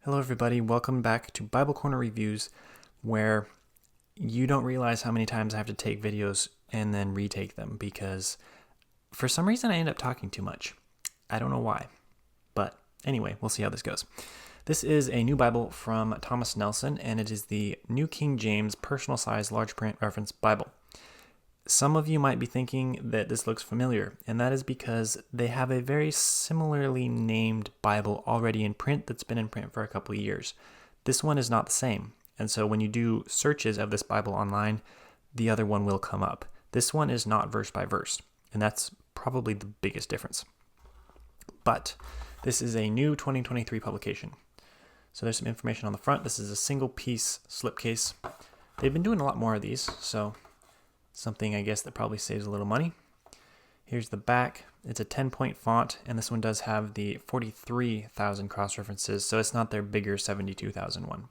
Hello everybody, welcome back to Bible Corner Reviews, where you don't realize how many times I have to take videos and then retake them because for some reason I end up talking too much. I don't know why, but anyway, we'll see how this goes. This is a new Bible from Thomas Nelson, and it is the New King James Personal Size Large Print Reference Bible. Some of you might be thinking that this looks familiar, and that is because they have a very similarly named Bible already in print that's been in print for a couple of years. This one is not the same, and so when you do searches of this Bible online, the other one will come up. This one is not verse by verse, and that's probably the biggest difference. But this is a new 2023 publication. So there's some information on the front. This is a single piece slipcase. They've been doing a lot more of these, so something I guess that probably saves a little money. Here's the back. It's a 10-point font, and this one does have the 43,000 cross references, so it's not their bigger 72,000 one.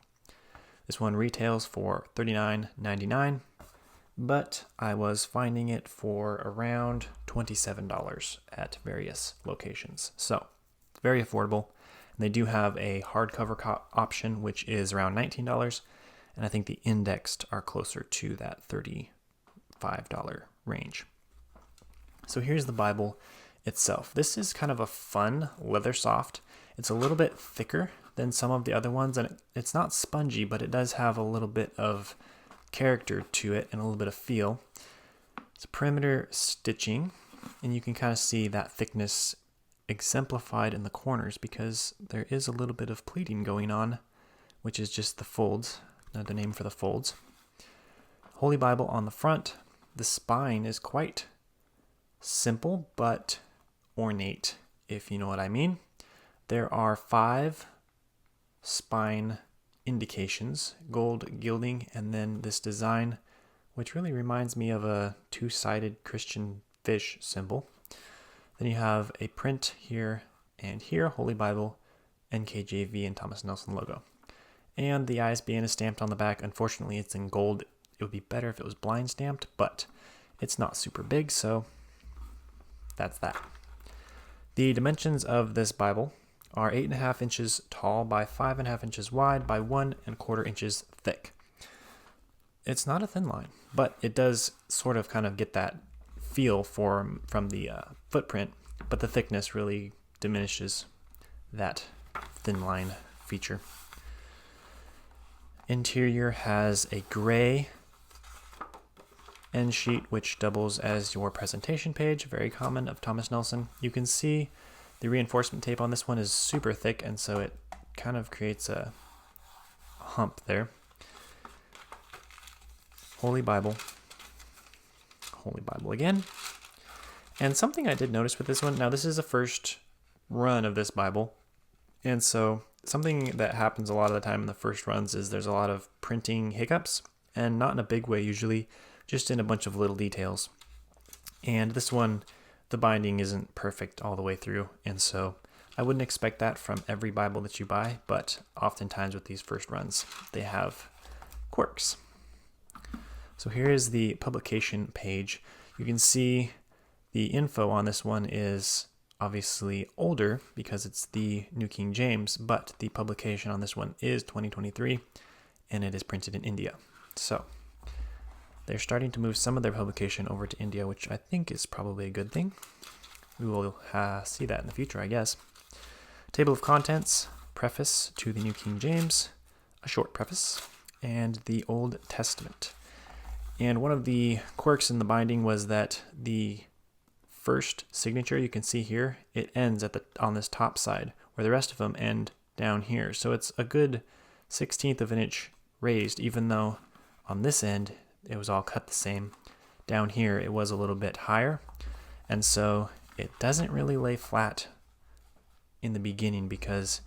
This one retails for $39.99, but I was finding it for around $27 at various locations. So it's very affordable. And they do have a hardcover option, which is around $19, and I think the indexed are closer to that $35 range. So here's the Bible itself. This is kind of a fun leather soft. It's a little bit thicker than some of the other ones, and it's not spongy, but it does have a little bit of character to it and a little bit of feel. It's perimeter stitching, and you can kind of see that thickness exemplified in the corners because there is a little bit of pleating going on, which is just the folds, another name for the folds. Holy Bible on the front. The spine is quite simple but ornate, if you know what I mean. There are 5 spine indications, gold gilding, and then this design, which really reminds me of a 2-sided Christian fish symbol. Then you have a print here and here, Holy Bible, NKJV, and Thomas Nelson logo. And the ISBN is stamped on the back. Unfortunately, it's in gold. It would be better if it was blind stamped, but it's not super big, so that's that. The dimensions of this Bible are 8.5 inches tall by 5.5 inches wide by 1.25 inches thick. It's not a thin line, but it does sort of kind of get that feel from the footprint, but the thickness really diminishes that thin line feature. Interior has a gray end sheet, which doubles as your presentation page, very common of Thomas Nelson. You can see the reinforcement tape on this one is super thick, and so it kind of creates a hump there. Holy Bible again. And something I did notice with this one, now this is the first run of this Bible, and so something that happens a lot of the time in the first runs is there's a lot of printing hiccups, and not in a big way usually, just in a bunch of little details. And this one, the binding isn't perfect all the way through, and so I wouldn't expect that from every Bible that you buy, but oftentimes with these first runs, they have quirks. So here is the publication page. You can see the info on this one is obviously older because it's the New King James, but the publication on this one is 2023, and it is printed in India. So they're starting to move some of their publication over to India, which I think is probably a good thing. We will see that in the future, I guess. Table of contents, preface to the New King James, a short preface, and the Old Testament. And one of the quirks in the binding was that the first signature, you can see here, it ends on this top side, where the rest of them end down here. So it's a good 1/16 of an inch raised, even though on this end, it was all cut the same. Down here, it was a little bit higher, and so it doesn't really lay flat in the beginning because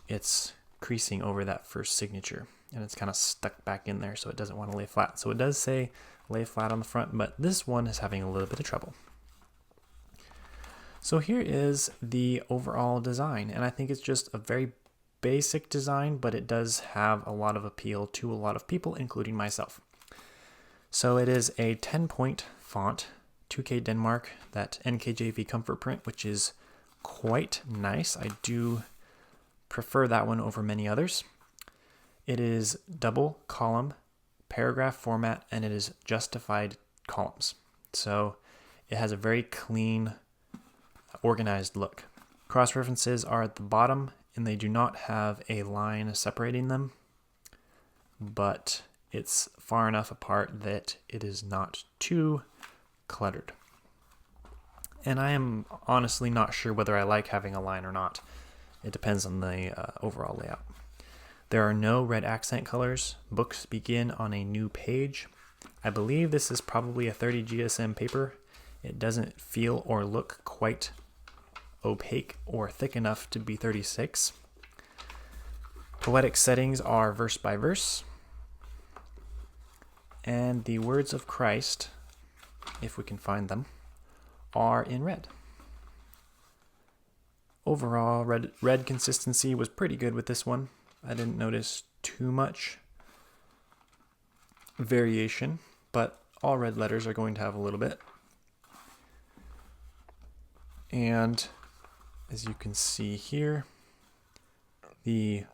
it's creasing over that first signature, and it's kind of stuck back in there, so it doesn't want to lay flat. So it does say lay flat on the front, but this one is having a little bit of trouble. So here is the overall design, and I think it's just a very basic design, but it does have a lot of appeal to a lot of people, including myself. So it is a 10-point font, 2K Denmark, that NKJV comfort print, which is quite nice. I do prefer that one over many others. It is double column paragraph format, and it is justified columns. So it has a very clean, organized look. Cross references are at the bottom, and they do not have a line separating them, but it's far enough apart that it is not too cluttered. And I am honestly not sure whether I like having a line or not. It depends on the overall layout. There are no red accent colors. Books begin on a new page. I believe this is probably a 30 GSM paper. It doesn't feel or look quite opaque or thick enough to be 36. Poetic settings are verse by verse. And the words of Christ, if we can find them, are in red. Overall, red consistency was pretty good with this one. I didn't notice too much variation, but all red letters are going to have a little bit. And as you can see here, the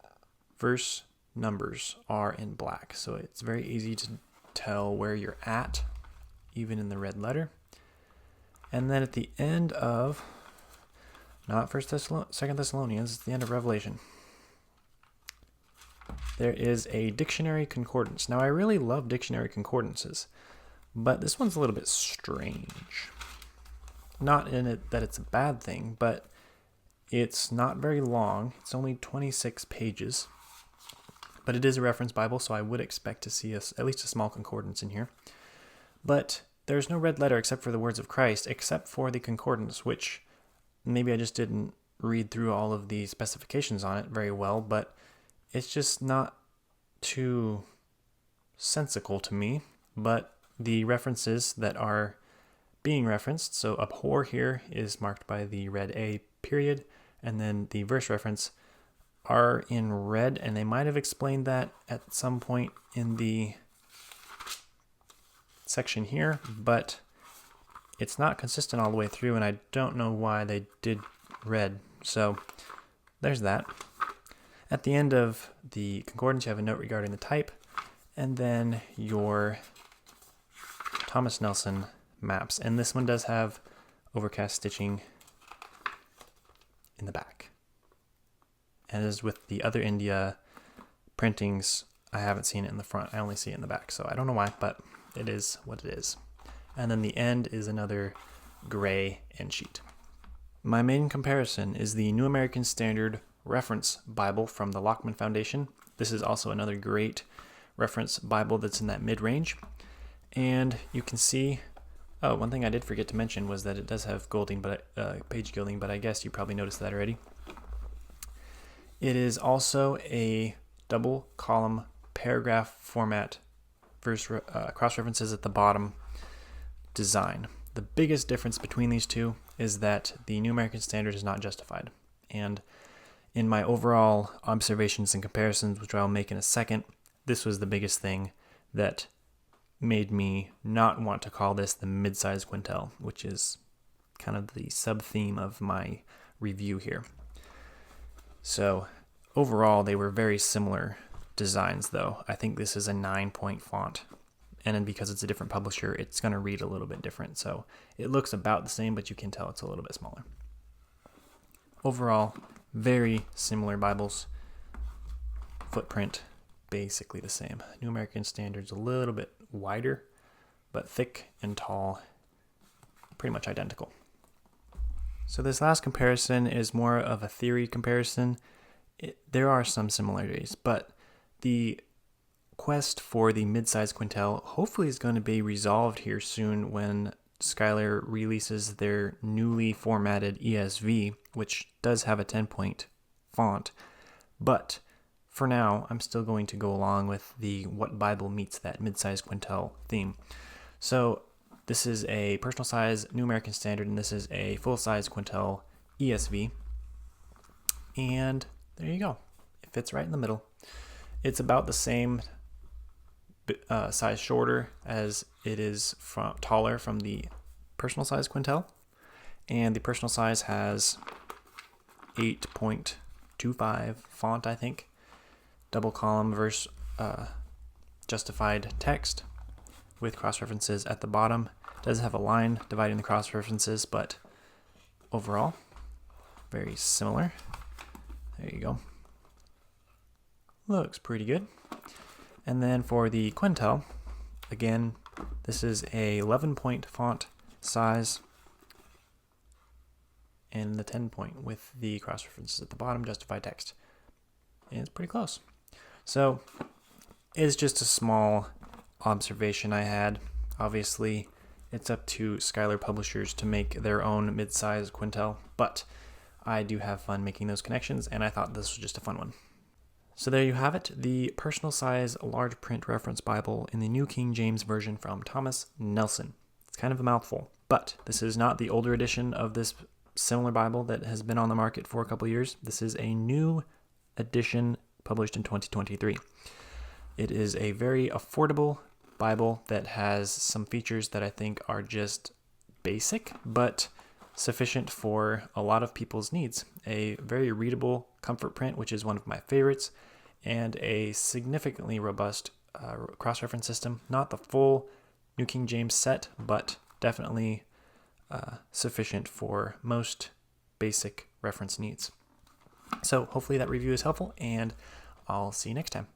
verse numbers are in black, so it's very easy to tell where you're at, even in the red letter. And then at the end of, not 2nd Thessalonians, it's the end of Revelation, there is a dictionary concordance. Now, I really love dictionary concordances, but this one's a little bit strange. Not in it that it's a bad thing, but it's not very long. It's only 26 pages, but it is a reference Bible, so I would expect to see at least a small concordance in here. But there's no red letter except for the words of Christ, except for the concordance, which maybe I just didn't read through all of the specifications on it very well, but it's just not too sensical to me. But the references that are being referenced, so abhor here is marked by the red A period, and then the verse reference are in red, and they might have explained that at some point in the section here, but it's not consistent all the way through, and I don't know why they did red. So there's that. At the end of the concordance, you have a note regarding the type, and then your Thomas Nelson maps. And this one does have overcast stitching in the back. And as with the other India printings, I haven't seen it in the front. I only see it in the back, so I don't know why, but it is what it is. And then the end is another gray end sheet. My main comparison is the New American Standard Reference Bible from the Lockman Foundation. This is also another great reference Bible that's in that mid-range. And you can see, one thing I did forget to mention was that it does have page gilding, but I guess you probably noticed that already. It is also a double column paragraph format, cross references at the bottom design. The biggest difference between these two is that the New American Standard is not justified. And in my overall observations and comparisons, which I'll make in a second, this was the biggest thing that made me not want to call this the mid-size Quentel, which is kind of the sub-theme of my review here. So overall, they were very similar designs, though. I think this is a 9-point font, and then because it's a different publisher, it's going to read a little bit different. So it looks about the same, but you can tell it's a little bit smaller. Overall, very similar Bibles. Footprint, basically the same. New American Standard's a little bit wider, but thick and tall, pretty much identical. So this last comparison is more of a theory comparison. There are some similarities, but the quest for the mid-size Quentel hopefully is going to be resolved here soon when Schuyler releases their newly formatted ESV, which does have a 10-point font. But for now, I'm still going to go along with the what Bible meets that mid-size Quentel theme. So this is a personal size New American Standard, and this is a full-size Quentel ESV. And there you go. It fits right in the middle. It's about the same size shorter as it is taller from the personal size Quentel, and the personal size has 8-point 2.5 font, I think. Double column verse justified text with cross-references at the bottom. It does have a line dividing the cross-references, but overall, very similar. There you go. Looks pretty good. And then for the Quentel, again, this is a 11-point font size and the 10-point with the cross-references at the bottom, justified text. And it's pretty close. So it's just a small observation I had. Obviously, it's up to Schuyler publishers to make their own mid-size Quentel, but I do have fun making those connections, and I thought this was just a fun one. So there you have it, the personal size large print reference Bible in the New King James Version from Thomas Nelson. It's kind of a mouthful, but this is not the older edition of this similar Bible that has been on the market for a couple years. This is a new edition published in 2023. It is a very affordable Bible that has some features that I think are just basic, but sufficient for a lot of people's needs. A very readable comfort print, which is one of my favorites, and a significantly robust cross-reference system. Not the full New King James set, but definitely sufficient for most basic reference needs. So hopefully that review is helpful, and I'll see you next time.